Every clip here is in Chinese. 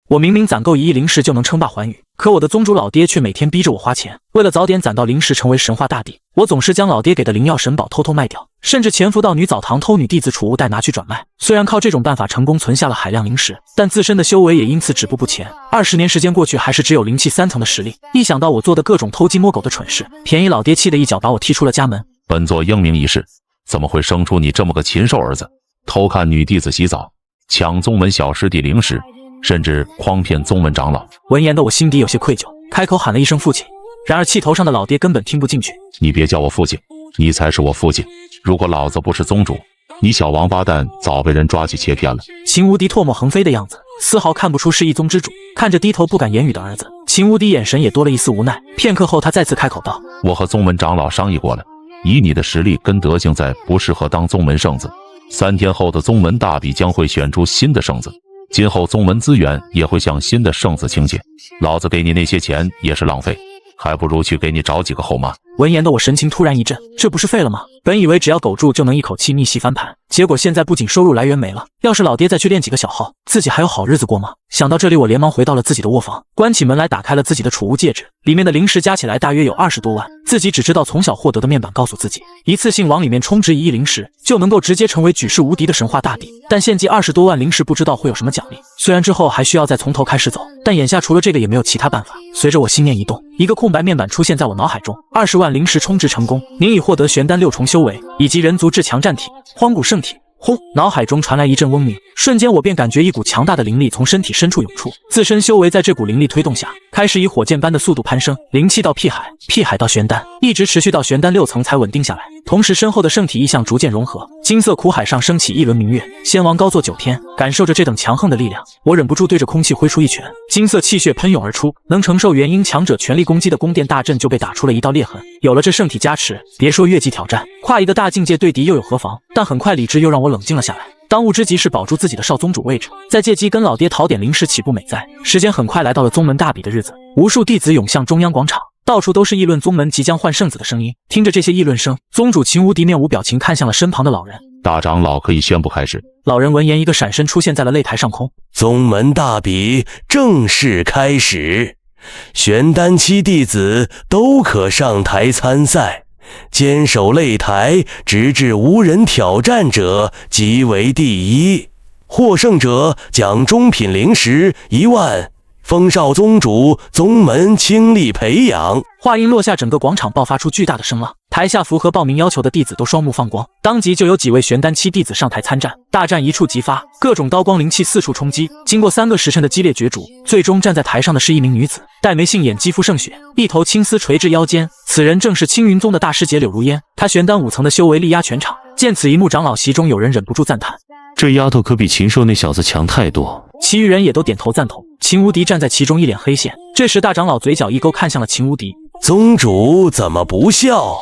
我明明攒够1亿灵石就能称霸寰宇，可我的宗主老爹却每天逼着我花钱。为了早点攒到灵石成为神话大帝，我总是将老爹给的灵药神宝偷偷卖掉，甚至潜伏到女澡堂偷女弟子储物袋拿去转卖。虽然靠这种办法成功存下了海量灵石，但自身的修为也因此止步不前。20年时间过去，还是只有灵气3层的实力。一想到我做的各种偷鸡摸狗的蠢事，便宜老爹气得一脚把我踢出了家门。本座英明一世，怎么会生出你这么个禽兽儿子？偷看女弟子洗澡，抢宗门小师弟灵石，甚至诓骗宗门长老。闻言的我心底有些愧疚，开口喊了一声父亲。然而气头上的老爹根本听不进去。你别叫我父亲，你才是我父亲。如果老子不是宗主，你小王八蛋早被人抓去切片了。秦无敌唾沫横飞的样子，丝毫看不出是一宗之主。看着低头不敢言语的儿子，秦无敌眼神也多了一丝无奈。片刻后，他再次开口道：我和宗门长老商议过了，以你的实力跟德行，在不适合当宗门圣子。3天后的宗门大比将会选出新的圣子，今后宗门资源也会向新的圣子倾斜。老子给你那些钱也是浪费，还不如去给你找几个后妈。闻言的我神情突然一震，这不是废了吗？本以为只要苟住就能一口气逆袭翻盘，结果现在不仅收入来源没了，要是老爹再去练几个小号，自己还有好日子过吗？想到这里，我连忙回到了自己的卧房，关起门来打开了自己的储物戒指，里面的灵石加起来大约有20多万。自己只知道从小获得的面板告诉自己，一次性往里面充值1亿灵石，就能够直接成为举世无敌的神话大帝。但献祭20多万灵石，不知道会有什么奖励。虽然之后还需要再从头开始走，但眼下除了这个也没有其他办法。随着我心念一动，一个空白面板出现在我脑海中，20万灵石充值成功，您已获得玄丹6重修为以及人族至强战体、荒古圣体。轰！脑海中传来一阵嗡鸣，瞬间我便感觉一股强大的灵力从身体深处涌出，自身修为在这股灵力推动下，开始以火箭般的速度攀升，灵气到辟海，辟海到玄丹，一直持续到玄丹6层才稳定下来。同时身后的圣体意象逐渐融合，金色苦海上升起一轮明月。仙王高坐9天，感受着这等强横的力量，我忍不住对着空气挥出一拳，金色气血喷涌而出，能承受元婴强者全力攻击的宫殿大阵就被打出了一道裂痕。有了这圣体加持，别说越级挑战，跨一个大境界对敌又有何妨？但很快理智又让我冷静了下来。当务之急是保住自己的少宗主位置，再借机跟老爹讨点灵石，岂不美哉？时间很快来到了宗门大比的日子，无数弟子涌向中央广场，到处都是议论宗门即将换圣子的声音。听着这些议论声，宗主秦无敌面无表情看向了身旁的老人。大长老可以宣布开始。老人闻言，一个闪身出现在了擂台上空。宗门大比正式开始，玄丹期弟子都可上台参赛，坚守擂台，直至无人挑战者即为第一。获胜者奖中品灵石1万，封少宗主，宗门倾力培养。话音落下，整个广场爆发出巨大的声浪，台下符合报名要求的弟子都双目放光，当即就有几位玄丹期弟子上台参战。大战一触即发，各种刀光灵气四处冲击。经过3个时辰的激烈角逐，最终站在台上的是一名女子，黛眉杏眼，肌肤胜雪，一头青丝垂至腰间。此人正是青云宗的大师姐柳如烟，她玄丹5层的修为力压全场。见此一幕，长老席中有人忍不住赞叹：这丫头可比禽兽那小子强太多。其余人也都点头赞同。秦无敌站在其中，一脸黑线。这时大长老嘴角一勾，看向了秦无敌：宗主怎么不笑？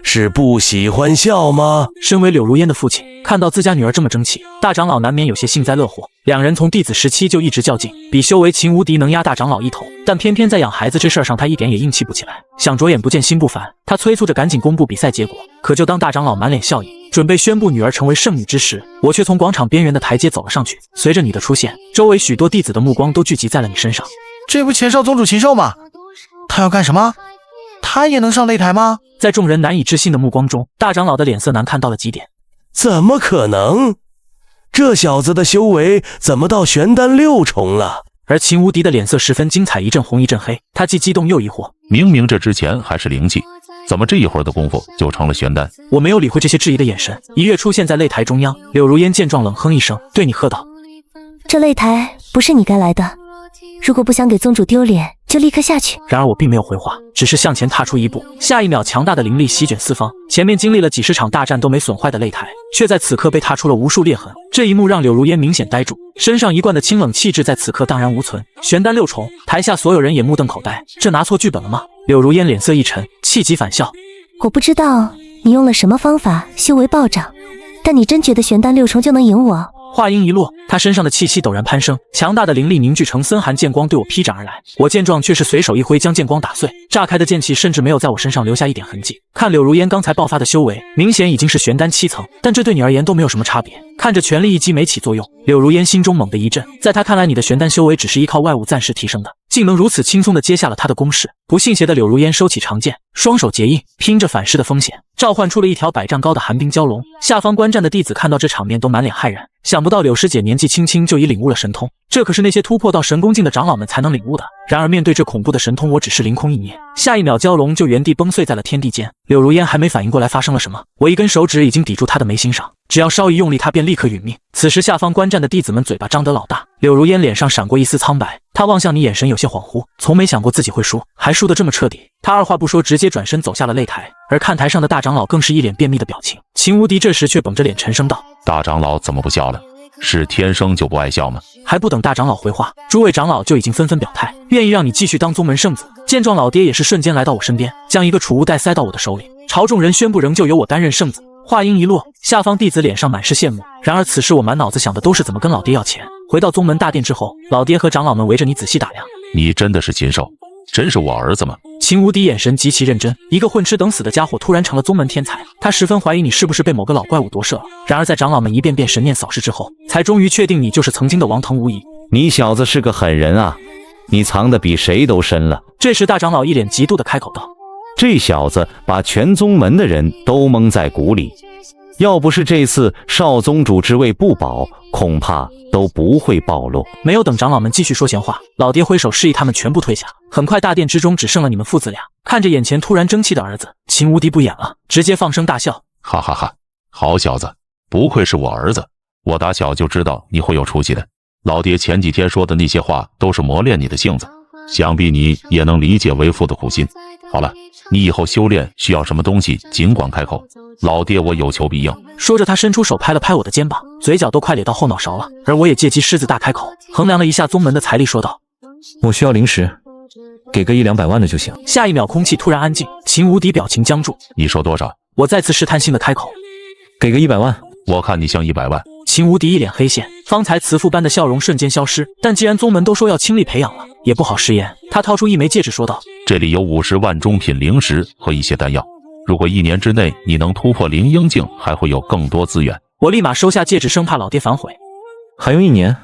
是不喜欢笑吗？身为柳如烟的父亲，看到自家女儿这么争气，大长老难免有些幸灾乐祸。两人从弟子时期就一直较劲，比修为秦无敌能压大长老一头，但偏偏在养孩子这事儿上，他一点也硬气不起来。想着眼不见心不烦，他催促着赶紧公布比赛结果。可就当大长老满脸笑意，准备宣布女儿成为圣女之时，我却从广场边缘的台阶走了上去。随着你的出现，周围许多弟子的目光都聚集在了你身上。这不前少宗主禽兽吗？他要干什么？他也能上擂台吗？在众人难以置信的目光中，大长老的脸色难看到了极点。怎么可能？这小子的修为怎么到玄丹6重了？而秦无敌的脸色十分精彩，一阵红一阵黑，他既激动又疑惑。明明这之前还是灵气，怎么这一会儿的功夫就成了玄丹？我没有理会这些质疑的眼神，一跃出现在擂台中央。柳如烟见状冷哼一声，对你喝道：这擂台不是你该来的，如果不想给宗主丢脸，就立刻下去。然而我并没有回话，只是向前踏出一步。下一秒，强大的灵力席卷四方，前面经历了几十场大战都没损坏的擂台，却在此刻被踏出了无数裂痕。这一幕让柳如烟明显呆住，身上一贯的清冷气质在此刻荡然无存。玄丹6重，台下所有人也目瞪口呆，这拿错剧本了吗？柳如烟脸色一沉，气急反笑：我不知道你用了什么方法修为暴涨，但你真觉得玄丹6重就能赢我？话音一落，他身上的气息陡然攀升，强大的灵力凝聚成森寒剑光对我劈斩而来。我见状却是随手一挥将剑光打碎，炸开的剑气甚至没有在我身上留下一点痕迹。看柳如烟刚才爆发的修为，明显已经是玄丹7层，但这对你而言都没有什么差别。看着全力一击没起作用，柳如烟心中猛地一震，在他看来，你的玄丹修为只是依靠外物暂时提升的，竟能如此轻松地接下了他的攻势。不信邪的柳如烟收起长剑，双手结印，拼着反噬的风险，召唤出了一条100丈高的寒冰蛟龙。下方观战的弟子看到这场面都满脸骇然，想不到柳师姐年纪轻轻就已领悟了神通，这可是那些突破到神功境的长老们才能领悟的。然而面对这恐怖的神通，我只是凌空一捏，下一秒蛟龙就原地崩碎在了天地间。柳如烟还没反应过来发生了什么，我一根手指已经抵住他的眉心上，只要稍一用力，他便立刻殒命。此时下方观战的弟子们嘴巴张得老大，柳如烟脸上闪过一丝苍白，他望向你，眼神有些恍惚，从没想过自己会输，还输得这么彻底。他二话不说，直接转身走下了擂台，而看台上的大长老更是一脸便秘的表情。秦无敌这时却绷着脸沉声道：“大长老怎么不笑了？是天生就不爱笑吗？”还不等大长老回话，诸位长老就已经纷纷表态，愿意让你继续当宗门圣子。见状，老爹也是瞬间来到我身边，将一个储物袋塞到我的手里，朝众人宣布仍旧由我担任圣子。话音一落，下方弟子脸上满是羡慕。然而此时我满脑子想的都是怎么跟老爹要钱。回到宗门大殿之后，老爹和长老们围着你仔细打量。你真的是禽兽，真是我儿子吗？秦无敌眼神极其认真，一个混吃等死的家伙突然成了宗门天才，他十分怀疑你是不是被某个老怪物夺舍了。然而在长老们一遍遍神念扫视之后，才终于确定你就是曾经的王腾无疑。你小子是个狠人啊，你藏得比谁都深了。这时大长老一脸嫉妒地开口道：“这小子把全宗门的人都蒙在鼓里，要不是这次少宗主之位不保，恐怕都不会暴露。”没有等长老们继续说闲话，老爹挥手示意他们全部退下。很快大殿之中只剩了你们父子俩。看着眼前突然争气的儿子，秦无敌不演了，直接放声大笑：“哈哈哈，好小子，不愧是我儿子，我打小就知道你会有出息的。老爹前几天说的那些话都是磨练你的性子，想必你也能理解为父的苦心。好了，你以后修炼需要什么东西尽管开口，老爹我有求必应。”说着他伸出手拍了拍我的肩膀，嘴角都快咧到后脑勺了。而我也借机狮子大开口，衡量了一下宗门的财力，说道：“我需要零食，给个100-200万的就行。”下一秒空气突然安静，秦无敌表情僵住。你说多少？我再次试探性的开口：“给个100万。”我看你像100万。秦无敌一脸黑线，方才慈父般的笑容瞬间消失。但既然宗门都说要倾力培养了，也不好食言。他掏出一枚戒指说道：“这里有50万中品灵石和一些丹药，如果1年之内你能突破灵婴境，还会有更多资源。”我立马收下戒指，生怕老爹反悔。还用1年？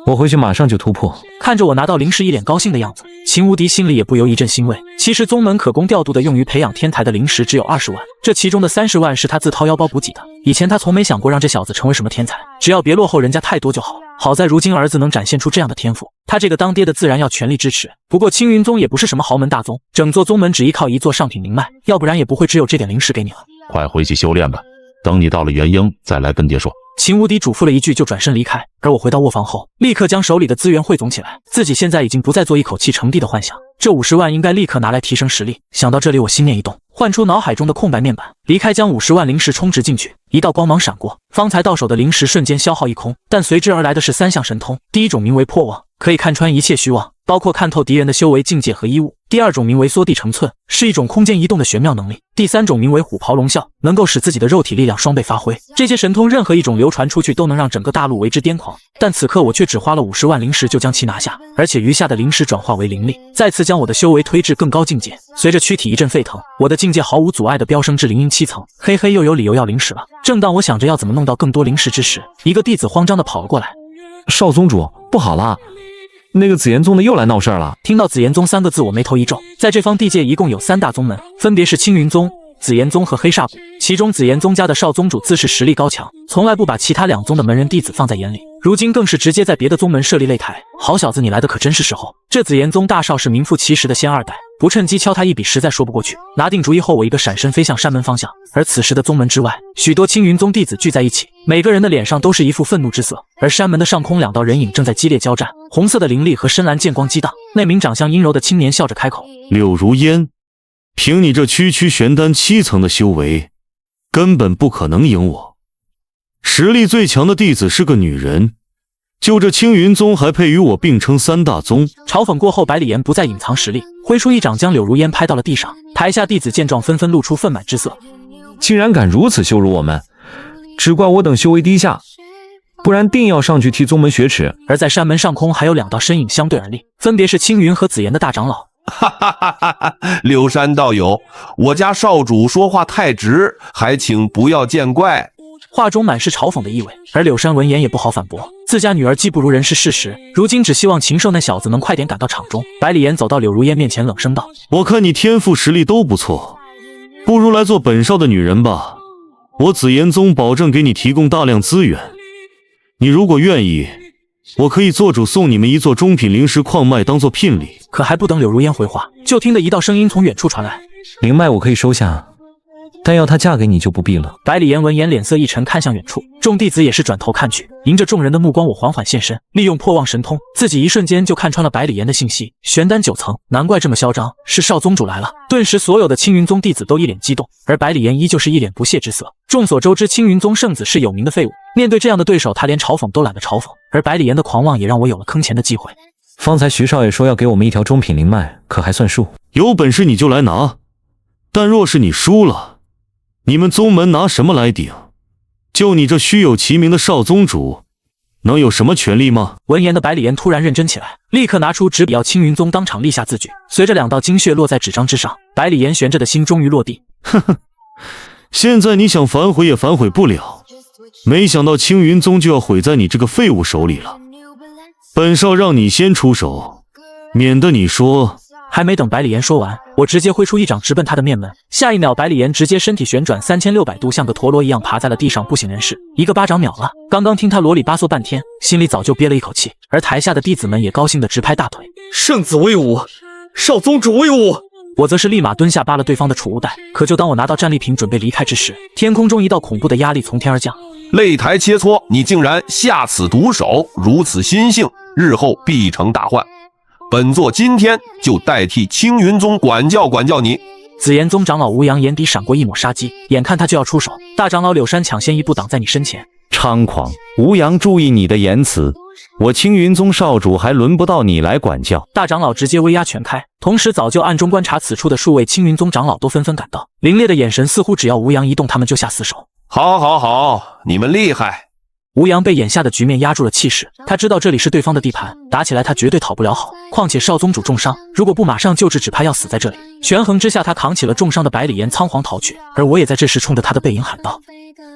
我回去马上就突破。看着我拿到灵石一脸高兴的样子，秦无敌心里也不由一阵欣慰。其实宗门可供调度的用于培养天才的灵石只有20万，这其中的30万是他自掏腰包补给的。以前他从没想过让这小子成为什么天才，只要别落后人家太多就好。好在如今儿子能展现出这样的天赋，他这个当爹的自然要全力支持。不过青云宗也不是什么豪门大宗，整座宗门只依靠一座上品灵脉，要不然也不会只有这点灵石给你了。快回去修炼吧，等你到了元婴再来跟爹说。秦无敌嘱咐了一句就转身离开，而我回到卧房后，立刻将手里的资源汇总起来。自己现在已经不再做一口气成帝的幻想，这50万应该立刻拿来提升实力。想到这里，我心念一动，唤出脑海中的空白面板，离开将50万灵石充值进去。一道光芒闪过，方才到手的灵石瞬间消耗一空，但随之而来的是3项神通。第一种名为破妄，可以看穿一切虚妄，包括看透敌人的修为境界和衣物。第二种名为缩地成寸，是一种空间移动的玄妙能力。第三种名为虎袍龙啸，能够使自己的肉体力量双倍发挥。这些神通任何一种流传出去，都能让整个大陆为之癫狂。但此刻我却只花了50万灵石就将其拿下，而且余下的灵石转化为灵力，再次将我的修为推至更高境界。随着躯体一阵沸腾，我的境界毫无阻碍地飙升至灵婴7层。嘿嘿，又有理由要灵石了。正当我想着要怎么弄到更多灵石之时，一个弟子慌张地跑了过来：“少宗主，不好了！那个紫炎宗的又来闹事儿了。”听到紫炎宗3个字，我眉头一皱。在这方地界一共有3大宗门，分别是青云宗、紫炎宗和黑煞谷。其中紫炎宗家的少宗主自是实力高强，从来不把其他2宗的门人弟子放在眼里，如今更是直接在别的宗门设立擂台。好小子，你来的可真是时候。这紫炎宗大少是名副其实的仙2代，不趁机敲他一笔实在说不过去。拿定主意后，我一个闪身飞向山门方向。而此时的宗门之外，许多青云宗弟子聚在一起，每个人的脸上都是一副愤怒之色。而山门的上空，2道人影正在激烈交战，红色的灵力和深蓝剑光激荡。那名长相阴柔的青年笑着开口：“柳如烟，凭你这区玄丹7层的修为，根本不可能赢我。实力最强的弟子是个女人，就这青云宗还配与我并称3大宗。”嘲讽过后，百里岩不再隐藏实力，挥出一掌将柳如烟拍到了地上。台下弟子见状，纷纷露出愤满之色。竟然敢如此羞辱我们，只怪我等修为低下，不然定要上去替宗门雪耻。而在山门上空还有2道身影相对而立，分别是青云和紫妍的大长老。哈哈哈哈哈！柳山道友，我家少主说话太直，还请不要见怪。话中满是嘲讽的意味，而柳山闻言也不好反驳，自家女儿技不如人是事实，如今只希望禽兽那小子能快点赶到场中。百里岩走到柳如烟面前，冷声道：“我看你天赋实力都不错，不如来做本少的女人吧。我紫炎宗保证给你提供大量资源，你如果愿意，我可以做主送你们一座中品灵石矿脉当做聘礼。”可还不等柳如烟回话，就听得一道声音从远处传来：“灵脉我可以收下，但要她嫁给你就不必了。”百里岩闻言脸色一沉，看向远处，众弟子也是转头看去，迎着众人的目光，我缓缓现身，利用破望神通，自己一瞬间就看穿了百里岩的信息。玄丹9层，难怪这么嚣张，是少宗主来了。顿时所有的青云宗弟子都一脸激动，而百里岩依旧是一脸不屑之色。众所周知，青云宗圣子是有名的废物，面对这样的对手，他连嘲讽都懒得嘲讽。而百里岩的狂妄也让我有了坑钱的机会。方才徐少爷说要给我们一条中品灵脉，可还算数？有本事你就来拿，但若是你输了，你们宗门拿什么来顶？就你这虚有其名的少宗主，能有什么权利吗？闻言的百里岩突然认真起来，立刻拿出纸笔要青云宗当场立下字据。随着2道金血落在纸张之上，百里岩悬着的心终于落地。呵呵，现在你想反悔也反悔不了，没想到青云宗就要毁在你这个废物手里了。本少让你先出手，免得你说……还没等百里岩说完，我直接挥出一掌直奔他的面门。下一秒，百里岩直接身体旋转3600度，像个陀螺一样爬在了地上，不省人事。一个巴掌秒了。刚刚听他啰里吧嗦半天，心里早就憋了一口气。而台下的弟子们也高兴得直拍大腿。圣子威武，少宗主威武！我则是立马蹲下扒了对方的储物袋。可就当我拿到战利品准备离开之时，天空中一道恐怖的压力从天而降。擂台切磋，你竟然下此毒手，如此心性，日后必成大患。本座今天就代替青云宗管教管教你。紫炎宗长老吴阳眼底闪过一抹杀机，眼看他就要出手，大长老柳山抢先一步挡在你身前。猖狂！吴阳，注意你的言辞，我青云宗少主还轮不到你来管教。大长老直接威压全开，同时早就暗中观察此处的数位青云宗长老都纷纷赶到，凌冽的眼神似乎只要吴阳一动，他们就下死手。好，好，好，你们厉害！吴阳被眼下的局面压住了气势，他知道这里是对方的地盘，打起来他绝对讨不了好。况且少宗主重伤，如果不马上救治，只怕要死在这里。权衡之下，他扛起了重伤的百里岩，仓皇逃去。而我也在这时冲着他的背影喊道：“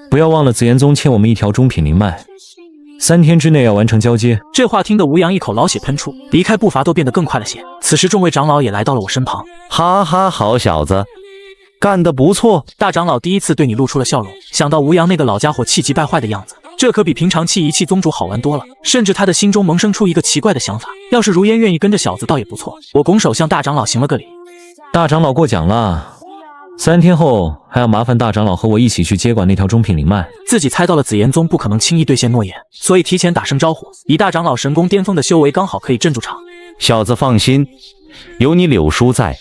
不要忘了，紫炎宗欠我们一条中品灵脉，3天之内要完成交接。”这话听得吴阳一口老血喷出，离开步伐都变得更快了些。此时，众位长老也来到了我身旁。哈哈，好小子，干得不错！大长老第一次对你露出了笑容，想到吴阳那个老家伙气急败坏的样子，这可比平常气一气宗主好玩多了。甚至他的心中萌生出一个奇怪的想法，要是如烟愿意跟着小子倒也不错。我拱手向大长老行了个礼。大长老过奖了，3天后还要麻烦大长老和我一起去接管那条中品灵脉。自己猜到了紫炎宗不可能轻易兑现诺言，所以提前打声招呼。以大长老神功巅峰的修为，刚好可以镇住场。小子放心，有你柳叔在，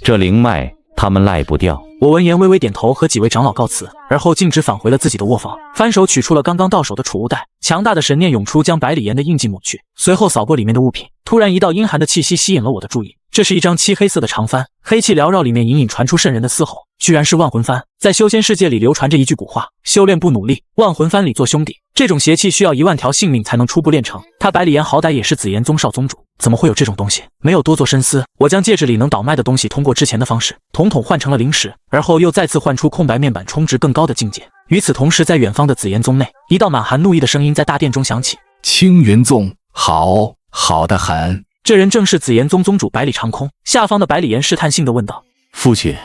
这灵脉他们赖不掉。我闻言微微点头，和几位长老告辞，而后径直返回了自己的卧房，翻手取出了刚刚到手的储物袋，强大的神念涌出，将百里岩的印记抹去，随后扫过里面的物品。突然一道阴寒的气息吸引了我的注意，这是一张漆黑色的长幡，黑气缭绕，里面隐隐传出渗人的嘶吼，居然是万魂幡。在修仙世界里流传着一句古话，修炼不努力，万魂幡里做兄弟。这种邪气需要1万条性命才能初步炼成，他百里岩好歹也是紫炎宗少宗主，怎么会有这种东西？没有多做深思，我将戒指里能倒卖的东西通过之前的方式统统换成了灵石，而后又再次换出空白面板，充值更高的境界。与此同时，在远方的紫炎宗内，一道满含怒意的声音在大殿中响起：“青云宗，好得很。”这人正是紫炎宗宗主百里长空。下方的百里岩试探性地问道：“父亲，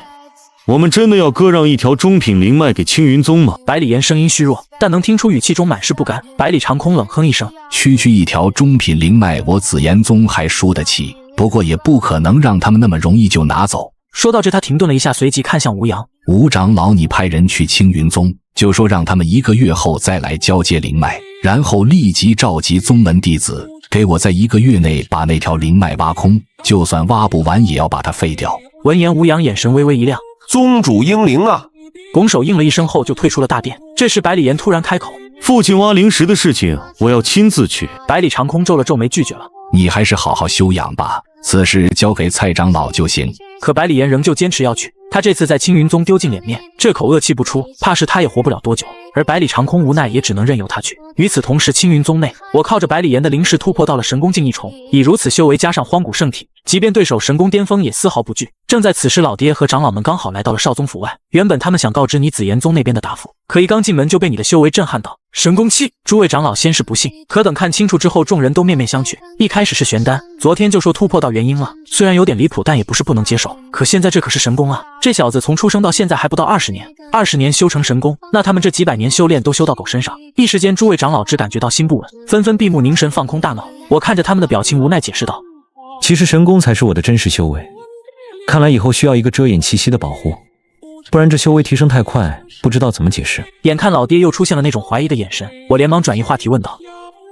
我们真的要割让一条中品灵脉给青云宗吗？”百里岩声音虚弱，但能听出语气中满是不甘。百里长空冷哼一声：“区一条中品灵脉，我紫炎宗还输得起，不过也不可能让他们那么容易就拿走。”说到这，他停顿了一下，随即看向吴阳：“吴长老，你派人去青云宗，就说让他们1个月后再来交接灵脉，然后立即召集宗门弟子，给我在1个月内把那条灵脉挖空，就算挖不完也要把它废掉。”闻言，吴阳眼神微微一亮：“宗主英灵啊！”拱手应了一声后就退出了大殿。这时百里岩突然开口：“父亲挖灵石的事情，我要亲自去。”百里长空皱了皱眉拒绝了：“你还是好好休养吧，此事交给蔡长老就行。”可百里岩仍旧坚持要去。他这次在青云宗丢尽脸面，这口恶气不出，怕是他也活不了多久。而而百里长空无奈也只能任由他去。与此同时，青云宗内，我靠着百里岩的灵石突破到了神功境一重，以如此修为加上荒古圣体，即便对手神功巅峰也丝毫不惧。正在此时，老爹和长老们刚好来到了少宗府外。原本他们想告知你紫炎宗那边的答复，可一刚进门就被你的修为震撼到。神功期，诸位长老先是不信，可等看清楚之后，众人都面面相觑。一开始是玄丹，昨天就说突破到元婴了，虽然有点离谱，但也不是不能接受。可现在这可是神功啊！这小子从出生到现在还不到20年，20年修成神功，那他们这几百年修炼都修到狗身上。一时间，诸位长老只感觉到心不稳，纷纷闭目凝神，放空大脑。我看着他们的表情，无奈解释道：“其实神功才是我的真实修为，看来以后需要一个遮掩气息的保护。”不然这修为提升太快，不知道怎么解释。眼看老爹又出现了那种怀疑的眼神，我连忙转移话题问道：“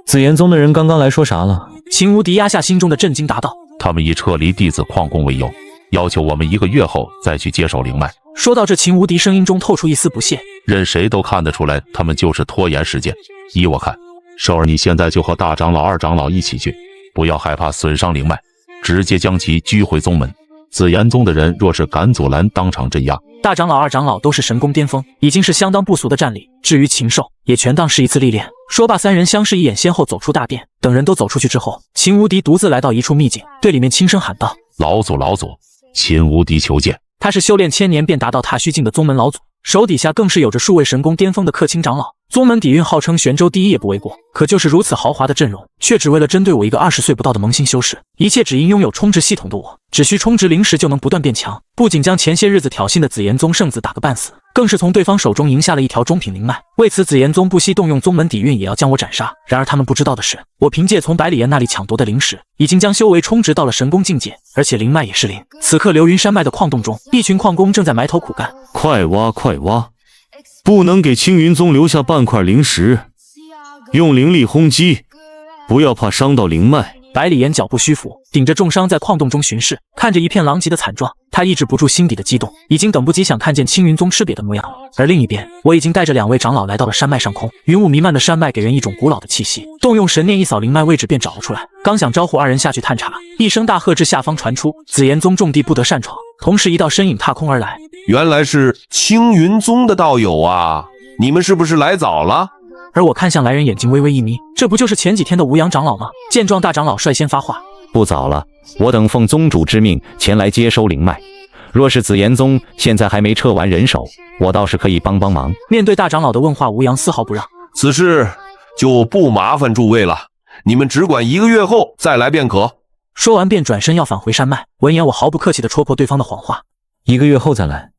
紫炎宗的人刚刚来说啥了？”秦无敌压下心中的震惊答道：“他们以撤离弟子旷工为由，要求我们1个月后再去接手灵脉。”说到这，秦无敌声音中透出一丝不屑：“任谁都看得出来，他们就是拖延时间。依我看，寿儿你现在就和大长老、二长老一起去，不要害怕损伤灵脉，直接将其拘回宗门。紫炎宗的人若是敢阻拦，当场镇压。”大长老、二长老都是神功巅峰，已经是相当不俗的战力。至于禽兽，也全当是一次历练。说罢，三人相视一眼，先后走出大殿。等人都走出去之后，秦无敌独自来到一处秘境，对里面轻声喊道：“老祖，老祖，秦无敌求见。”他是修炼1000年便达到踏虚境的宗门老祖，手底下更是有着数位神功巅峰的客卿长老，宗门底蕴号称玄州第一也不为过。可就是如此豪华的阵容，却只为了针对我一个20岁不到的萌新修士。一切只因拥有充值系统的我，只需充值灵石就能不断变强，不仅将前些日子挑衅的紫炎宗圣子打个半死，更是从对方手中赢下了一条中品灵脉。为此，紫炎宗不惜动用宗门底蕴也要将我斩杀。然而他们不知道的是，我凭借从百里岩那里抢夺的灵石，已经将修为充值到了神功境界，而且灵脉也是灵。此刻流云山脉的矿洞中，一群矿工正在埋头苦干。快挖快挖，不能给青云宗留下半块灵石，用灵力轰击，不要怕伤到灵脉。百里岩脚步虚浮，顶着重伤在矿洞中巡视，看着一片狼藉的惨状，他抑制不住心底的激动，已经等不及想看见青云宗吃瘪的模样了。而另一边，我已经带着2位长老来到了山脉上空，云雾弥漫的山脉给人一种古老的气息，动用神念一扫灵脉位置便找了出来。刚想招呼2人下去探查，一声大喝至下方传出：“紫炎宗众弟不得擅闯！”同时一道身影踏空而来，原来是青云宗的道友啊！你们是不是来早了？而我看向来人，眼睛微微一眯，这不就是前几天的吴阳长老吗？见状，大长老率先发话：“不早了，我等奉宗主之命前来接收灵脉。若是紫炎宗现在还没撤完人手，我倒是可以帮帮忙。”面对大长老的问话，吴阳丝毫不让：“此事就不麻烦诸位了，你们只管1个月后再来便可。”说完便转身要返回山脉。闻言，我毫不客气地戳破对方的谎话：“1个月后再来，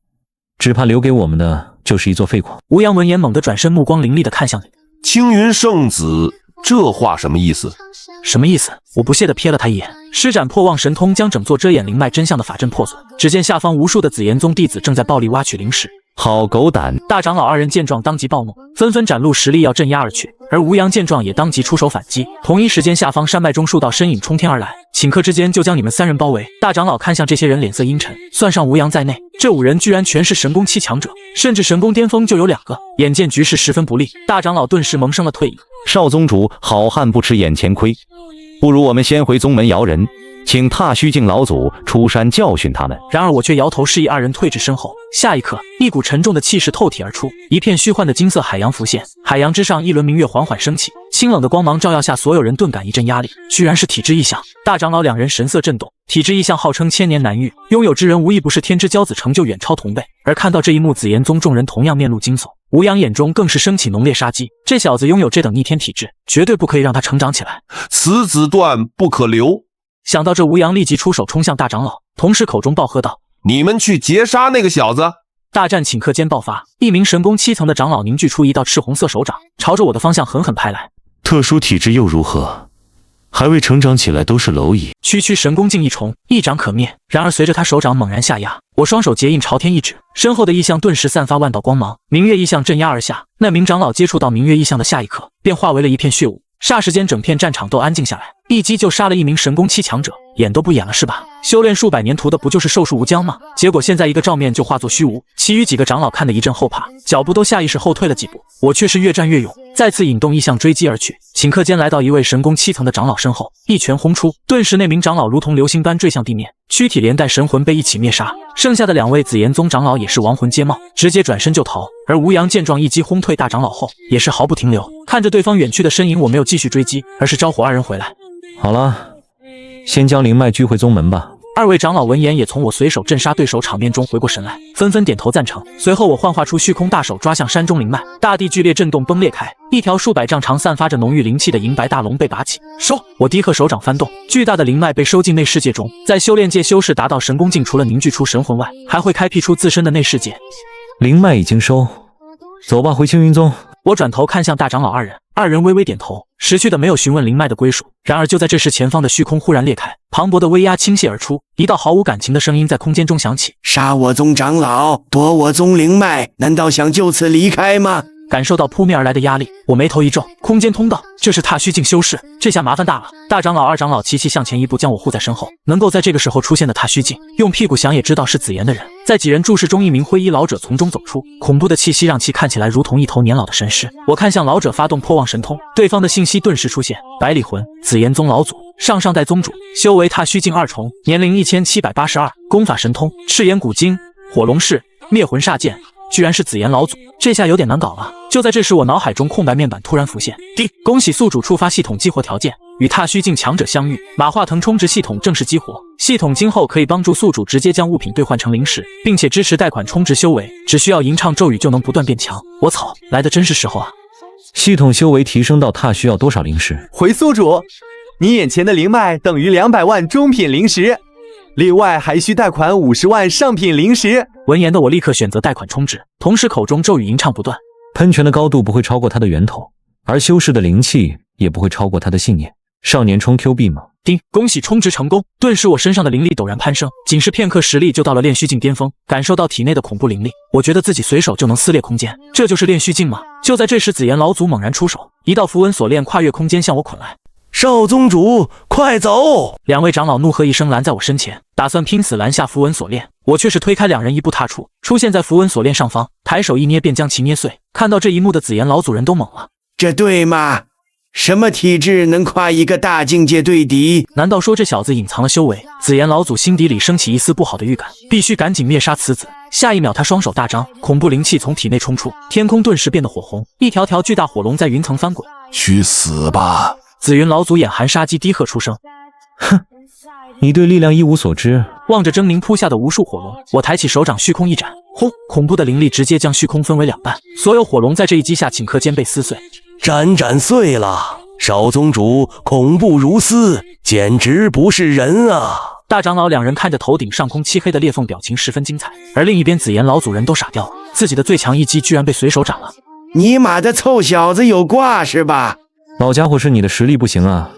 只怕留给我们的就是一座废矿。”吴阳闻言猛地转身，目光凌厉地看向你。青云圣子，这话什么意思？什么意思？我不屑地瞥了他一眼，施展破妄神通，将整座遮掩灵脉真相的法阵破损。只见下方无数的紫炎宗弟子正在暴力挖取灵石。好狗胆！大长老2人见状当即暴怒，纷纷展露实力要镇压而去。而吴阳见状也当即出手反击。同一时间，下方山脉中数道身影冲天而来，顷刻之间就将你们3人包围。大长老看向这些人，脸色阴沉，算上吴阳在内，这5人居然全是神功期强者，甚至神功巅峰就有2个。眼见局势十分不利，大长老顿时萌生了退意。少宗主，好汉不吃眼前亏，不如我们先回宗门摇人，请踏虚境老祖出山教训他们。然而我却摇头示意2人退至身后。下一刻，一股沉重的气势透体而出，一片虚幻的金色海洋浮现，海洋之上一轮明月缓缓升起，清冷的光芒照耀下，所有人顿感一阵压力，居然是体质异象。大长老2人神色震动，体质异象号称1000年难遇，拥有之人无一不是天之骄子，成就远超同辈。而看到这一幕，紫炎宗众人同样面露惊悚，吴阳眼中更是升起浓烈杀机。这小子拥有这等逆天体质，绝对不可以让他成长起来，此子断不可留。想到这，吴阳立即出手冲向大长老，同时口中暴喝道：“你们去截杀那个小子！”大战顷刻间爆发，一名神功7层的长老凝聚出一道赤红色手掌，朝着我的方向狠狠拍来。特殊体质又如何？还未成长起来都是蝼蚁。区区神功境一重，一掌可灭。然而随着他手掌猛然下压，我双手结印朝天一指，身后的异象顿时散发万道光芒，明月异象镇压而下。那名长老接触到明月异象的下一刻，便化为了一片血雾。霎时间，整片战场都安静下来，一击就杀了一名神功期强者，演都不演了是吧？修炼数百年图的不就是寿数无疆吗？结果现在一个照面就化作虚无。其余几个长老看得一阵后怕，脚步都下意识后退了几步。我却是越战越勇，再次引动异象追击而去。顷刻间来到一位神功7层的长老身后，一拳轰出，顿时那名长老如同流星般坠向地面，躯体连带神魂被一起灭杀。剩下的2位紫炎宗长老也是亡魂皆冒，直接转身就逃。而吴阳见状一击轰退大长老后，也是毫不停留。看着对方远去的身影，我没有继续追击，而是招呼2人回来。好了，先将灵脉聚回宗门吧。2位长老闻言，也从我随手镇杀对手场面中回过神来，纷纷点头赞成。随后我幻化出虚空大手抓向山中灵脉，大地剧烈震动崩裂开，一条数百丈长、散发着浓郁灵气的银白大龙被拔起。收！我低喝手掌翻动，巨大的灵脉被收进内世界中。在修炼界修士达到神功境，除了凝聚出神魂外，还会开辟出自身的内世界。灵脉已经收，走吧，回青云宗。我转头看向大长老2人，2人微微点头，识趣的没有询问灵脉的归属。然而就在这时，前方的虚空忽然裂开，磅礴的威压倾泻而出，一道毫无感情的声音在空间中响起：杀我宗长老，夺我宗灵脉，难道想就此离开吗？感受到扑面而来的压力，我眉头一皱。空间通道，这是踏虚境修士，这下麻烦大了。大长老、2长老齐齐向前一步，将我护在身后。能够在这个时候出现的踏虚境，用屁股想也知道是紫炎的人。在几人注视中，一名灰衣老者从中走出，恐怖的气息让其看起来如同一头年老的神狮。我看向老者，发动破妄神通，对方的信息顿时出现：百里魂，紫炎宗老祖，上代宗主，修为踏虚境2重，年龄1782，功法神通，赤炎古经，火龙式，灭魂煞剑。居然是紫炎老祖，这下有点难搞了。就在这时，我脑海中空白面板突然浮现，恭喜宿主触发系统激活条件，与踏虚境强者相遇，马化腾充值系统正式激活。系统今后可以帮助宿主直接将物品兑换成灵石，并且支持贷款充值修为，只需要吟唱咒语就能不断变强。我操，来的真是时候啊！系统修为提升到踏需要多少灵石？回宿主，你眼前的灵脉等于200万中品灵石。另外还需贷款50万上品灵石。闻言的我立刻选择贷款充值，同时口中咒语吟唱不断。喷泉的高度不会超过它的源头，而修士的灵气也不会超过他的信念。少年充 Q 币吗？恭喜充值成功！顿时我身上的灵力陡然攀升，仅是片刻实力就到了炼虚境巅峰。感受到体内的恐怖灵力，我觉得自己随手就能撕裂空间，这就是炼虚境吗？就在这时，紫炎老祖猛然出手，一道符文锁链跨越空间向我捆来。少宗主，快走！2位长老怒喝一声，拦在我身前，打算拼死拦下符文锁链。我却是推开2人，一步踏出，出现在符文锁链上方，抬手一捏便将其捏碎。看到这一幕的紫炎老祖人都懵了，这对吗？什么体质能跨一个大境界对敌？难道说这小子隐藏了修为？紫炎老祖心底里升起一丝不好的预感，必须赶紧灭杀此子。下一秒，他双手大张，恐怖灵气从体内冲出，天空顿时变得火红，一条条巨大火龙在云层翻滚。去死吧！紫云老祖眼含杀机，低喝出声：“哼，你对力量一无所知。”望着狰狞扑下的无数火龙，我抬起手掌，虚空一斩，轰！恐怖的灵力直接将虚空分为2半，所有火龙在这一击下顷刻间被撕碎，斩碎了。少宗主恐怖如斯，简直不是人啊！大长老2人看着头顶上空漆黑的裂缝，表情十分精彩。而另一边，紫炎老祖人都傻掉了，自己的最强一击居然被随手斩了。尼玛的臭小子，有挂是吧？老家伙，是你的实力不行啊！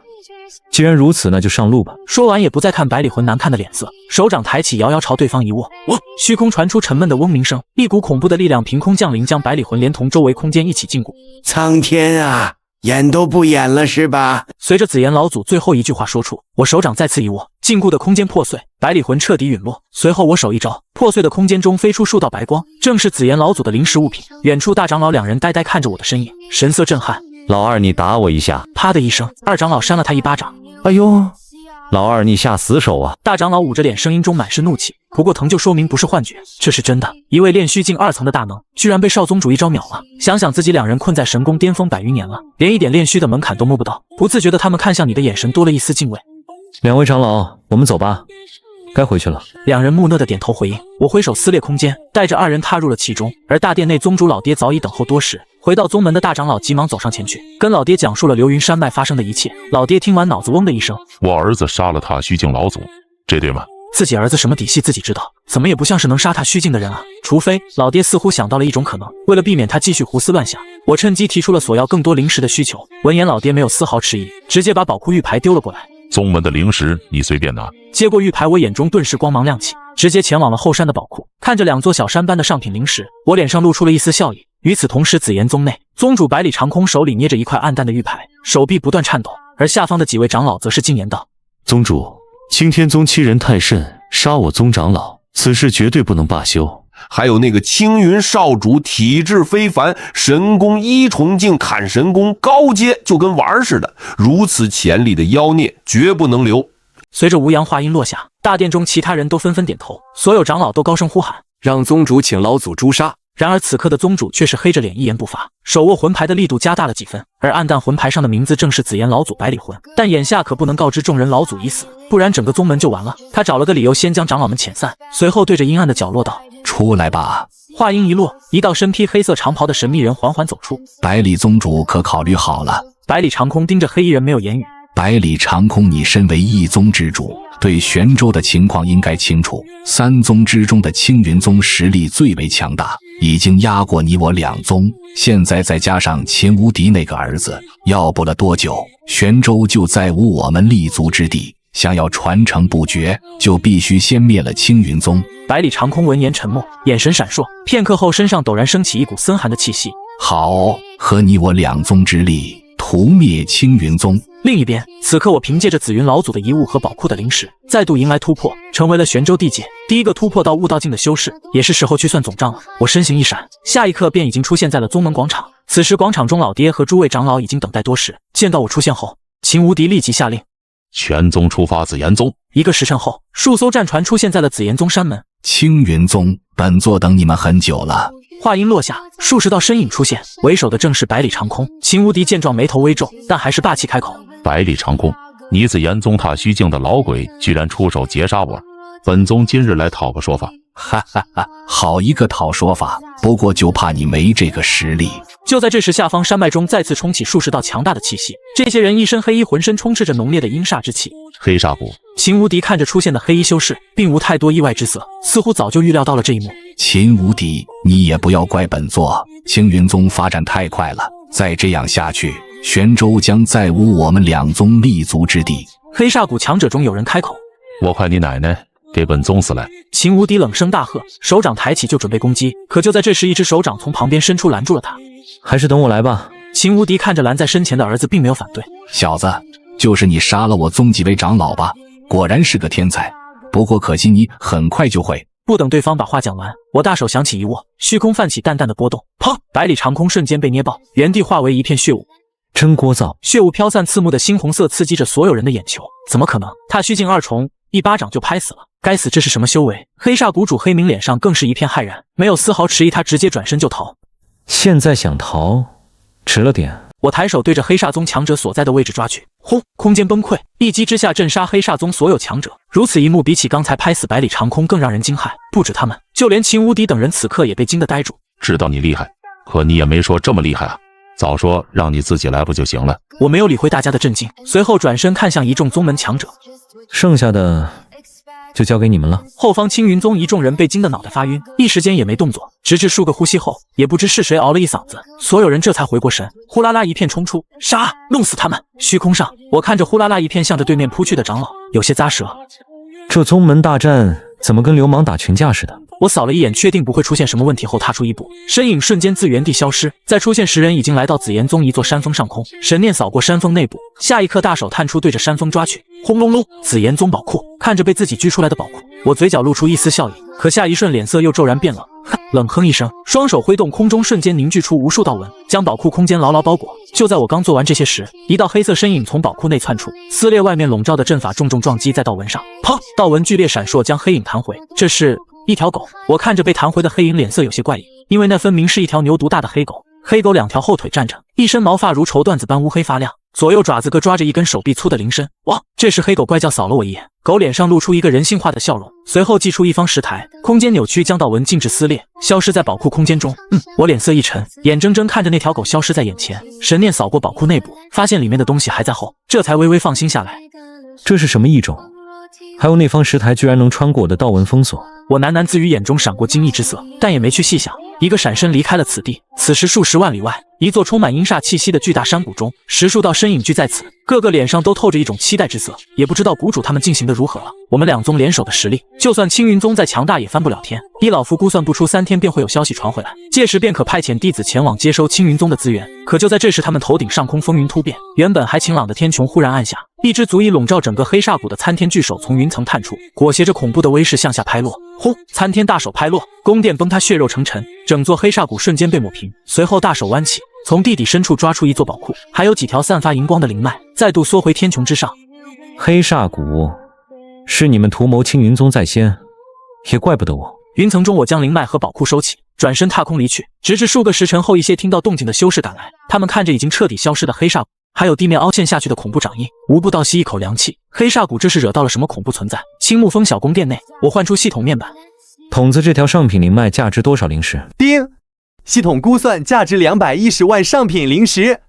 既然如此，那就上路吧。说完也不再看百里魂难看的脸色，手掌抬起，遥遥朝对方一握。虚空传出沉闷的嗡鸣声，一股恐怖的力量凭空降临，将百里魂连同周围空间一起禁锢。苍天啊，演都不演了是吧？随着紫炎老祖最后一句话说出，我手掌再次一握，禁锢的空间破碎，百里魂彻底陨落。随后我手一招，破碎的空间中飞出数道白光，正是紫炎老祖的灵石物品。远处大长老2人呆呆看着我的身影，神色震撼。老二，你打我一下！啪的一声，2长老扇了他一巴掌。哎呦，老二，你下死手啊！大长老捂着脸，声音中满是怒气。不过疼就说明不是幻觉，这是真的。一位炼虚境2层的大能，居然被少宗主一招秒了。想想自己2人困在神功巅峰100余年了，连一点炼虚的门槛都摸不到，不自觉的他们看向你的眼神多了一丝敬畏。2位长老，我们走吧，该回去了。 2人木讷的点头回应。我挥手撕裂空间，带着2人踏入了其中。而大殿内宗主老爹早已等候多时。回到宗门的大长老急忙走上前去，跟老爹讲述了流云山脉发生的一切。老爹听完，脑子嗡的一声：我儿子杀了踏虚境老祖，这对吗？自己儿子什么底细自己知道，怎么也不像是能杀踏虚境的人啊。除非老爹似乎想到了一种可能，为了避免他继续胡思乱想，我趁机提出了索要更多灵石的需求。闻言，老爹没有丝毫迟疑，直接把宝库玉牌丢了过来。宗门的灵石你随便拿。接过玉牌，我眼中顿时光芒亮起，直接前往了后山的宝库。看着2座小山般的上品灵石，我脸上露出了一丝笑意。与此同时，紫炎宗内，宗主百里长空手里捏着一块暗淡的玉牌，手臂不断颤抖，而下方的几位长老则是进言道：宗主，青天宗欺人太甚，杀我宗长老，此事绝对不能罢休。还有那个青云少主体质非凡，神功1重境砍神功高阶就跟玩似的，如此潜力的妖孽绝不能留。随着吴阳话音落下，大殿中其他人都纷纷点头，所有长老都高声呼喊，让宗主请老祖诛杀。然而此刻的宗主却是黑着脸一言不发，手握魂牌的力度加大了几分，而暗淡魂牌上的名字正是紫炎老祖百里魂。但眼下可不能告知众人老祖已死，不然整个宗门就完了。他找了个理由先将长老们遣散，随后对着阴暗的角落道：出来吧。话音一落，一道身披黑色长袍的神秘人缓缓走出。百里宗主可考虑好了？百里长空盯着黑衣人没有言语。百里长空，你身为一宗之主，对玄州的情况应该清楚。三宗之中的青云宗实力最为强大，已经压过你我两宗，现在再加上秦无敌那个儿子，要不了多久，玄州就再无我们立足之地。想要传承不绝，就必须先灭了青云宗。百里长空闻言沉默，眼神闪烁，片刻后身上陡然升起一股森寒的气息。好，合你我两宗之力，屠灭青云宗。另一边，此刻我凭借着紫云老祖的遗物和宝库的灵石，再度迎来突破，成为了玄州地界第一个突破到悟道境的修士，也是时候去算总账了。我身形一闪，下一刻便已经出现在了宗门广场。此时广场中老爹和诸位长老已经等待多时，见到我出现后，秦无敌立即下令全宗出发紫炎宗。一个时辰后，数艘战船出现在了紫炎宗山门。青云宗，本座等你们很久了。话音落下，数十道身影出现，为首的正是百里长空。秦无敌见状眉头微皱，但还是霸气开口：百里长空，你紫炎宗踏虚境的老鬼居然出手截杀我，本宗今日来讨个说法。哈哈哈，好一个讨说法！不过就怕你没这个实力。就在这时，下方山脉中再次冲起数十道强大的气息，这些人一身黑衣，浑身充斥着浓烈的阴煞之气。黑煞谷。秦无敌看着出现的黑衣修士，并无太多意外之色，似乎早就预料到了这一幕。秦无敌，你也不要怪本座，青云宗发展太快了，再这样下去，玄州将再无我们两宗立足之地。黑煞谷强者中有人开口：我快你奶奶，给本宗死来！秦无敌冷声大喝，手掌抬起就准备攻击，可就在这时，一只手掌从旁边伸出拦住了他。还是等我来吧。秦无敌看着拦在身前的儿子，并没有反对。小子，就是你杀了我宗几位长老吧？果然是个天才，不过可惜你很快就会。不等对方把话讲完，我大手响起一握，虚空泛起淡淡的波动，砰！百里长空瞬间被捏爆，原地化为一片血雾。真聒噪！血雾飘散，刺目的猩红色刺激着所有人的眼球。怎么可能？他虚境二重，一巴掌就拍死了。该死，这是什么修为？黑煞谷主黑明脸上更是一片骇然，没有丝毫迟疑，他直接转身就逃。现在想逃，迟了点。我抬手对着黑煞宗强者所在的位置抓去，轰！空间崩溃，一击之下震杀黑煞宗所有强者。如此一幕，比起刚才拍死百里长空更让人惊骇。不止他们，就连秦无敌等人此刻也被惊得呆住。知道你厉害，可你也没说这么厉害啊！早说让你自己来不就行了？我没有理会大家的震惊，随后转身看向一众宗门强者，剩下的就交给你们了。后方青云宗一众人被惊得脑袋发晕，一时间也没动作，直至数个呼吸后，也不知是谁嗷了一嗓子，所有人这才回过神，呼啦啦一片冲出，杀！弄死他们！虚空上，我看着呼啦啦一片向着对面扑去的长老，有些咂舌。这宗门大战怎么跟流氓打群架似的？我扫了一眼，确定不会出现什么问题后，踏出一步，身影瞬间自原地消失。再出现时，人已经来到紫炎宗一座山峰上空，神念扫过山峰内部，下一刻大手探出，对着山峰抓去。轰隆隆！紫炎宗宝库。看着被自己狙出来的宝库，我嘴角露出一丝笑意，可下一瞬脸色又骤然变冷，冷哼一声，双手挥动，空中瞬间凝聚出无数道纹，将宝库空间牢牢包裹。就在我刚做完这些时，一道黑色身影从宝库内窜出，撕裂外面笼罩的阵法，重重撞击在道纹上，砰！道纹剧烈闪烁，将黑影弹回。这是一条狗。我看着被弹回的黑影，脸色有些怪异，因为那分明是一条牛犊大的黑狗。黑狗两条后腿站着，一身毛发如绸缎子般乌黑发亮，左右爪子各抓着一根手臂粗的灵参。哇！这时黑狗怪叫扫了我一眼，狗脸上露出一个人性化的笑容，随后祭出一方石台，空间扭曲，将道纹禁止撕裂，消失在宝库空间中。我脸色一沉，眼睁睁看着那条狗消失在眼前，神念扫过宝库内部，发现里面的东西还在后，这才微微放心下来。这是什么异种？还有那方石台居然能穿过我的道纹封锁。我喃喃自语，眼中闪过惊异之色，但也没去细想，一个闪身离开了此地。此时数十万里外，一座充满阴煞气息的巨大山谷中，十数道身影聚在此，个个脸上都透着一种期待之色。也不知道谷主他们进行的如何了。我们两宗联手的实力，就算青云宗再强大也翻不了天。依老夫估算不出3天便会有消息传回来，届时便可派遣弟子前往接收青云宗的资源。可就在这时，他们头顶上空风云突变，原本还晴朗的天穹忽然暗下，一只足以笼罩整个黑煞谷的参天巨手从云层探出，裹挟着恐怖的威势向下拍落。轰！参天大手拍落，宫殿崩塌，血肉成尘，整座黑煞谷瞬间被抹平。随后大手弯起，从地底深处抓出一座宝库，还有几条散发荧光的灵脉，再度缩回天穹之上。黑煞谷是你们图谋青云宗在先，也怪不得我。云层中，我将灵脉和宝库收起，转身踏空离去。直至数个时辰后，一些听到动静的修士赶来，他们看着已经彻底消失的黑煞骨，还有地面凹陷下去的恐怖掌印，无不倒吸一口凉气。黑煞骨这是惹到了什么恐怖存在？青木峰小宫殿内，我唤出系统面板。筒子，这条上品灵脉价值多少灵石？丁，系统估算价值210万上品灵石。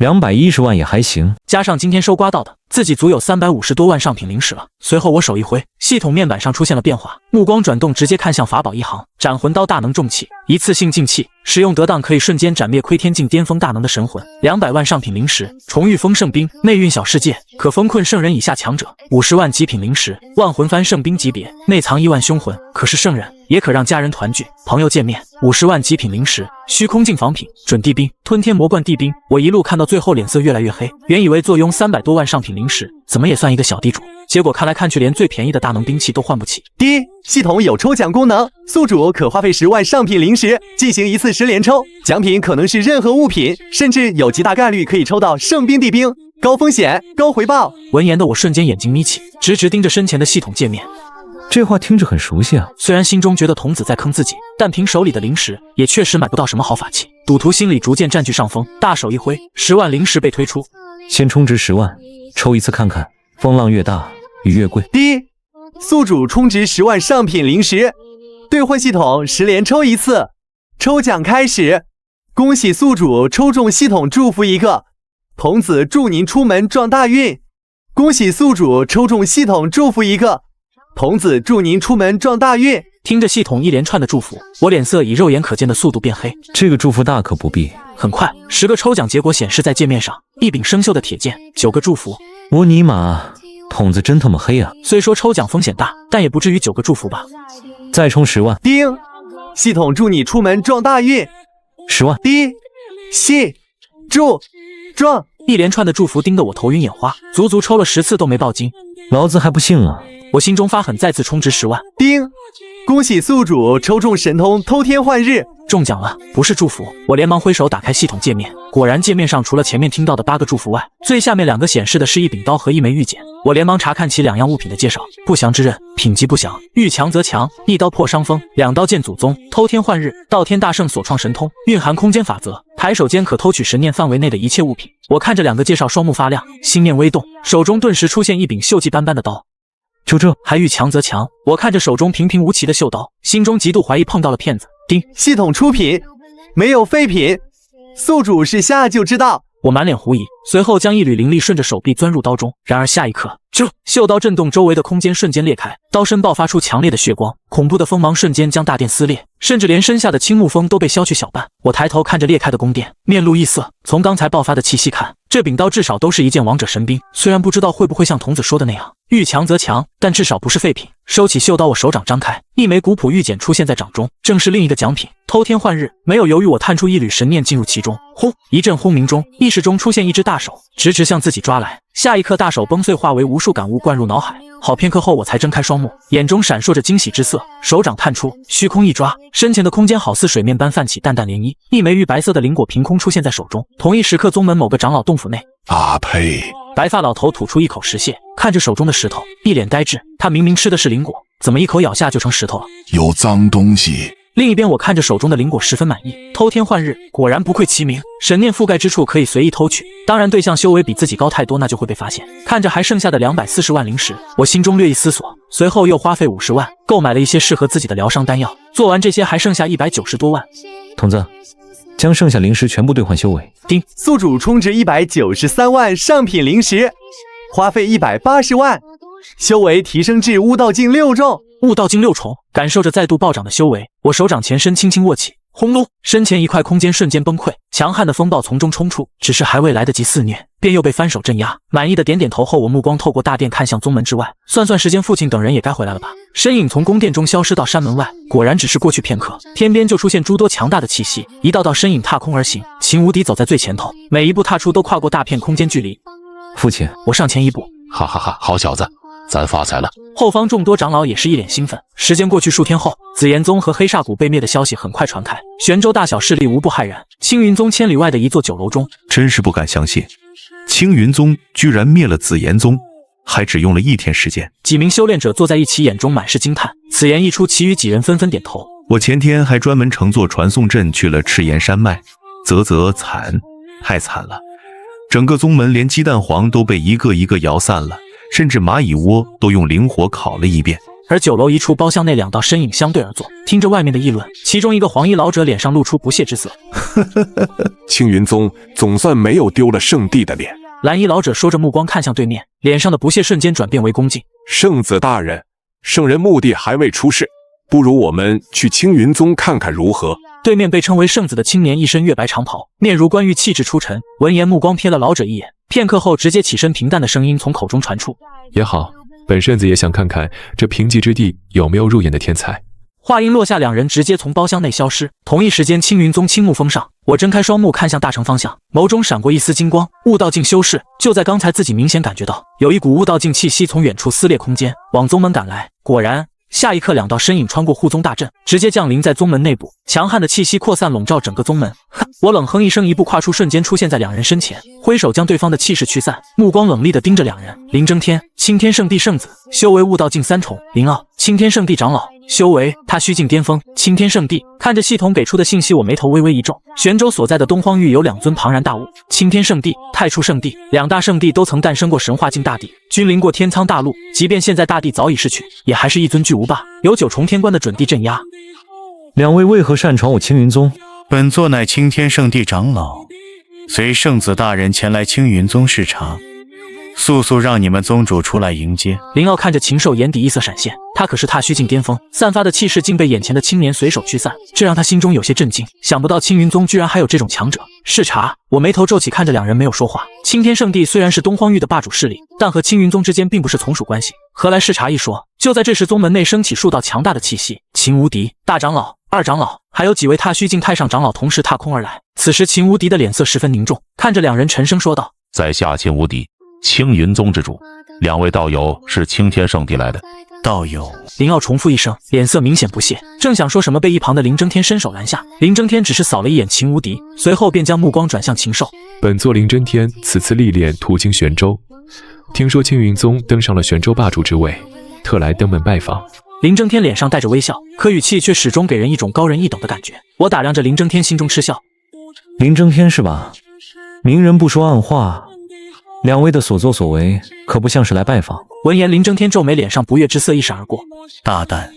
210万也还行，加上今天收刮到的，自己足有350多万上品灵石了。随后我手一挥，系统面板上出现了变化，目光转动，直接看向法宝一行。斩魂刀大能重器，一次性进气，使用得当可以瞬间斩灭窥天境巅峰大能的神魂。200万上品灵石，重遇封圣兵，内蕴小世界，可封困圣人以下强者。50万极品灵石，万魂幡圣兵级别，内藏1万凶魂，可是圣人，也可让家人团聚，朋友见面。50万极品灵石，虚空镜仿品，准地兵，吞天魔贯地兵。我一路看到最后脸色越来越黑，原以为坐拥300多万上品灵石，怎么也算一个小地主，结果看来看去连最便宜的大能兵器都换不起。第一，系统有抽奖功能，宿主可花费10万上品灵石进行一次10连抽，奖品可能是任何物品，甚至有极大概率可以抽到圣兵地兵，高风险高回报。闻言的我瞬间眼睛眯起，直直盯着身前的系统界面。这话听着很熟悉啊！虽然心中觉得童子在坑自己，但凭手里的灵石，也确实买不到什么好法器。赌徒心里逐渐占据上风，大手一挥，10万灵石被推出。先充值10万，抽一次看看，风浪越大雨越贵。第一，宿主充值10万上品灵石，兑换系统10连抽一次，抽奖开始。恭喜宿主抽中系统祝福一个，童子祝您出门撞大运。恭喜宿主抽中系统祝福一个，童子祝您出门撞大运。听着系统一连串的祝福，我脸色以肉眼可见的速度变黑。这个祝福大可不必。很快，10个抽奖结果显示在界面上，一柄生锈的铁剑，9个祝福。我尼玛，筒子真他妈黑啊！虽说抽奖风险大，但也不至于9个祝福吧。再充10万。丁，系统祝你出门撞大运。10万。丁，系祝撞。一连串的祝福盯得我头晕眼花，足足抽了10次都没爆金。老子还不信了！我心中发狠，再次充值10万。丁，恭喜宿主抽中神通偷天换日，中奖了，不是祝福。我连忙挥手打开系统界面，果然界面上除了前面听到的8个祝福外，最下面2个显示的是一柄刀和1枚玉简。我连忙查看其2样物品的介绍：不祥之刃，品级不详，遇强则强，一刀破伤风；2刀见祖宗，偷天换日，道天大圣所创神通，蕴含空间法则，抬手间可偷取神念范围内的一切物品。我看着2个介绍，双目发亮，心念微动，手中顿时出现一柄锈迹斑斑的刀。就这还遇强则强，我看着手中平平无奇的锈刀，心中极度怀疑碰到了骗子。丁，系统出品，没有废品，宿主试下就知道。我满脸狐疑，随后将一缕灵力顺着手臂钻入刀中。然而下一刻，锈刀震动，周围的空间瞬间裂开，刀身爆发出强烈的血光，恐怖的锋芒瞬间将大殿撕裂，甚至连身下的青木峰都被削去小半。我抬头看着裂开的宫殿，面露异色。从刚才爆发的气息看，这柄刀至少都是一件王者神兵，虽然不知道会不会像童子说的那样遇强则强，但至少不是废品。收起锈刀，我手掌张开，一枚古朴玉简出现在掌中，正是另一个奖品偷天换日。没有犹豫，我探出一缕神念进入其中，轰！一阵轰鸣中，意识中出现一只大手，直直向自己抓来。下一刻，大手崩碎，化为无数感悟灌入脑海。好片刻后，我才睁开双目，眼中闪烁着惊喜之色，手掌探出，虚空一抓，身前的空间好似水面般泛起淡淡涟漪，一枚玉白色的灵果凭空出现在手中。同一时刻，宗门某个长老洞府内，啊呸！白发老头吐出一口石屑，看着手中的石头，一脸呆滞。他明明吃的是灵果，怎么一口咬下就成石头了？有脏东西！另一边，我看着手中的灵果十分满意。偷天换日，果然不愧其名，神念覆盖之处可以随意偷取。当然，对象修为比自己高太多，那就会被发现。看着还剩下的240万灵石，我心中略一思索，随后又花费50万购买了一些适合自己的疗伤丹药。做完这些，还剩下190多万。童子，将剩下灵石全部兑换修为。丁，宿主充值193万上品灵石，花费180万，修为提升至悟道境6重。悟道境6重，感受着再度暴涨的修为，我手掌前身轻轻握起，轰隆，身前一块空间瞬间崩溃，强悍的风暴从中冲出，只是还未来得及肆虐，便又被翻手镇压。满意的点点头后，我目光透过大殿看向宗门之外，算时间，父亲等人也该回来了吧。身影从宫殿中消失到山门外，果然只是过去片刻，天边就出现诸多强大的气息，一道道身影踏空而行，秦无敌走在最前头，每一步踏出都跨过大片空间距离。父亲，我上前一步，哈哈哈，好小子，咱发财了。后方众多长老也是一脸兴奋。时间过去数天后，紫炎宗和黑煞谷被灭的消息很快传开，玄州大小势力无不骇然。青云宗千里外的一座酒楼中，真是不敢相信，青云宗居然灭了紫炎宗。还只用了1天时间。几名修炼者坐在一起，眼中满是惊叹。此言一出，其余几人纷纷点头。我前天还专门乘坐传送阵去了赤岩山脉，太惨了！整个宗门连鸡蛋黄都被一个一个摇散了，甚至蚂蚁窝都用灵火烤了一遍。而酒楼一处包厢内，2道身影相对而坐，听着外面的议论。其中一个黄衣老者脸上露出不屑之色。青云宗总算没有丢了圣地的脸。蓝衣老者说着，目光看向对面，脸上的不屑瞬间转变为恭敬。圣子大人，圣人墓地还未出世，不如我们去青云宗看看如何？对面被称为圣子的青年一身月白长袍，面如冠玉，气质出尘。闻言，目光瞥了老者一眼，片刻后直接起身，平淡的声音从口中传出：也好，本圣子也想看看这贫瘠之地有没有入眼的天才。话音落下，两人直接从包厢内消失。同一时间，青云宗青木峰上，我睁开双目看向大城方向，眸中闪过一丝金光。悟道境修士，就在刚才，自己明显感觉到有一股悟道境气息从远处撕裂空间，往宗门赶来。果然，下一刻，2道身影穿过护宗大阵，直接降临在宗门内部。强悍的气息扩散，笼罩整个宗门。我冷哼一声，一步跨出，瞬间出现在2人身前，挥手将对方的气势驱散，目光冷厉地盯着2人。林争天，青天圣地圣子，修为悟道境3重；林傲，青天圣地长老，修为他虚境巅峰。青天圣地，看着系统给出的信息，我眉头微微一皱。玄州所在的东荒域有2尊庞然大物，青天圣地、太初圣地，2大圣地都曾诞生过神话境大地，君临过天苍大陆。即便现在大地早已逝去，也还是一尊巨无霸，有9重天关的准地镇压。2位为何擅闯我青云宗？本座乃青天圣地长老，随圣子大人前来青云宗视察，速速让你们宗主出来迎接。林傲看着禽兽，眼底异色闪现，他可是踏虚境巅峰，散发的气势竟被眼前的青年随手驱散，这让他心中有些震惊。想不到青云宗居然还有这种强者。视察，我眉头皱起，看着2人没有说话。青天圣地虽然是东荒域的霸主势力，但和青云宗之间并不是从属关系，何来视察一说？就在这时，宗门内升起数道强大的气息，秦无敌、大长老、2长老，还有几位踏虚境太上长老同时踏空而来。此时秦无敌的脸色十分凝重，看着2人沉声说道：在下秦无敌，青云宗之主，2位道友是青天圣地来的。道友，林傲重复一声，脸色明显不屑，正想说什么，被一旁的林争天伸手拦下。林争天只是扫了一眼秦无敌，随后便将目光转向禽兽。本座林争天此次历练途经玄州，听说青云宗登上了玄州霸主之位，特来登门拜访。林争天脸上带着微笑，可语气却始终给人一种高人一等的感觉。我打量着林争天，心中嗤笑。林争天是吧？明人不说暗话，2位的所作所为可不像是来拜访。闻言，林争天皱眉，脸上不悦之色一闪而过。大胆，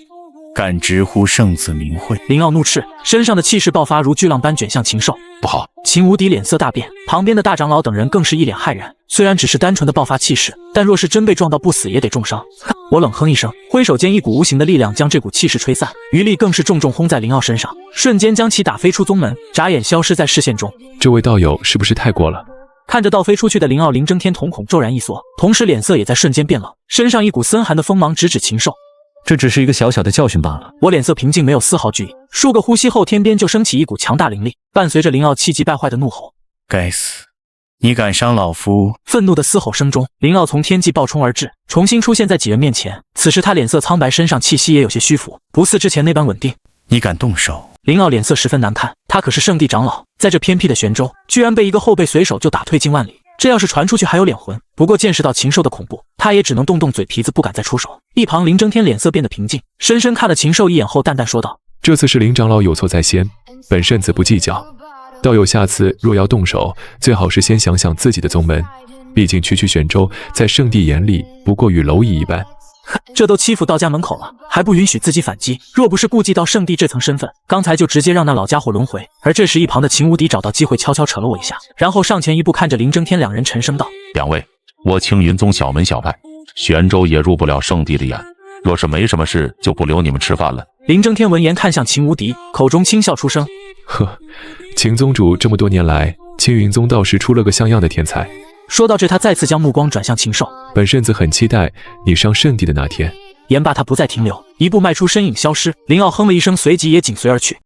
敢直呼圣子名讳！林傲怒斥，身上的气势爆发，如巨浪般卷向禽兽。不好！秦无敌脸色大变，旁边的大长老等人更是一脸骇然。虽然只是单纯的爆发气势，但若是真被撞到不死，也得重伤。我冷哼一声，挥手间一股无形的力量将这股气势吹散，余力更是重重轰在林傲身上，瞬间将其打飞出宗门，眨眼消失在视线中。这位道友是不是太过了？看着倒飞出去的林傲，林争天瞳孔骤然一缩，同时脸色也在瞬间变冷，身上一股森寒的锋芒直指禽兽。这只是一个小小的教训罢了。我脸色平静，没有丝毫惧意。数个呼吸后，天边就升起一股强大灵力，伴随着林傲气急败坏的怒吼：该死！你敢伤老夫！愤怒的嘶吼声中，林傲从天际暴冲而至，重新出现在几人面前。此时他脸色苍白，身上气息也有些虚浮，不似之前那般稳定。你敢动手！林傲脸色十分难看，他可是圣地长老，在这偏僻的玄州，居然被一个后辈随手就打退近万里。这要是传出去还有脸混，不过见识到禽兽的恐怖，他也只能动动嘴皮子，不敢再出手。一旁林争天脸色变得平静，深深看了禽兽一眼后淡淡说道：这次是林长老有错在先，本圣子不计较。道友下次若要动手，最好是先想想自己的宗门，毕竟区玄州在圣地眼里不过与蝼蚁一般。这都欺负到家门口了，还不允许自己反击？若不是顾忌到圣地这层身份，刚才就直接让那老家伙轮回。而这时一旁的秦无敌找到机会悄悄扯了我一下，然后上前一步看着林争天2人沉声道：2位，我青云宗小门小派，玄州也入不了圣地的眼，若是没什么事，就不留你们吃饭了。林争天闻言看向秦无敌，口中轻笑出声：呵，秦宗主这么多年来，青云宗倒是出了个像样的天才。说到这，他再次将目光转向禽兽。本圣子很期待你上圣地的那天。言罢，他不再停留，一步迈出，身影消失。林傲哼了一声，随即也紧随而去。